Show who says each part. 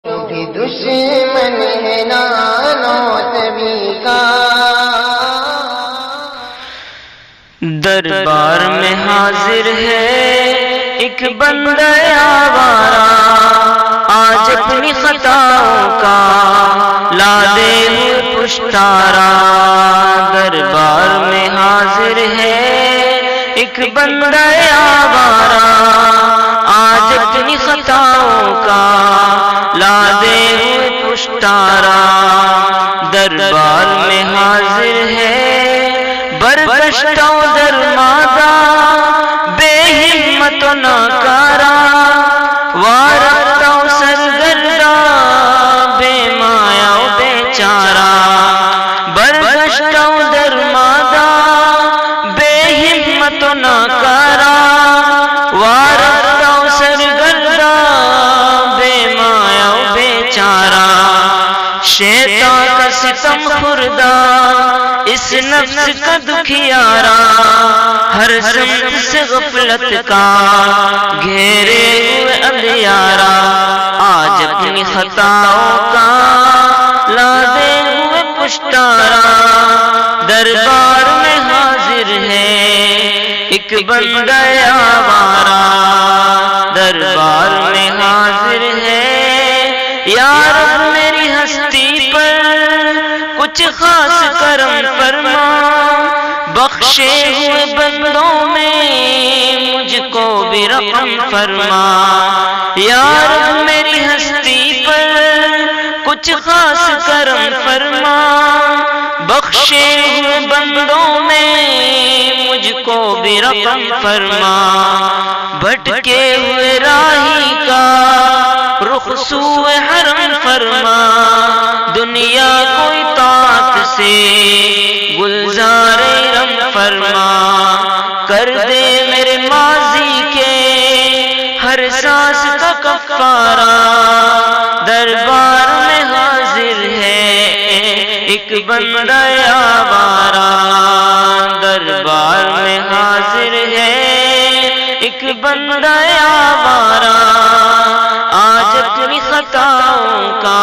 Speaker 1: بھی دشمن ہے نانو تبھی کا،
Speaker 2: دربار میں حاضر ہے ایک بندہ آوارہ، آج اپنی خطاوں کا لادے ہوئے پشتاراا، دربار میں حاضر ہے ایک بندہ آوارہ، آج اپنی خطاؤں کا لادے ہوئے پشتاراا، دربار میں حاضر ہے برگشتہ و درمادہ، بے ہمت و ناکارہ، وارفتہ و سرگردہ، بے مایا و بے چارہ، برگشتہ و درمادہ، بے ہمت و ناکارہ، وارفتہ و سرگردہ، بے مایا و بے چارہ، شیطان کا ستم خوردہ، اس نفس کا دکھیارا، ہر سمت سے غفلت کا گھیرے ہوئے اندھیارا، آج اپنی خطاؤں کا لادے ہوئے پشتارا، دربار میں حاضر ہے ایک بندہ آوارہ، دربار میں حاضر ہے، یا رب میری ہستی پر کچھ خاص کرم فرما، بخشے ہوئے بندوں میں مجھ کو بھی رقم فرما، یا رب میری ہستی پر کچھ خاص کرم فرما، بخشے ہوئے بندوں میں مجھ کو بھی رقم فرما، بھٹکے ہوئے راہی کا رخ سوئے حرم فرما، دنیا کو اطاعت سے گلزار رم فرما، کر دے میرے ماضی کے ہر سانس کا کفارہ، دربار میں حاضر ہے ایک بندہ آوارہ، دربار میں حاضر ہے ایک بندہ آوارہ، آج اپنی خطاؤں کا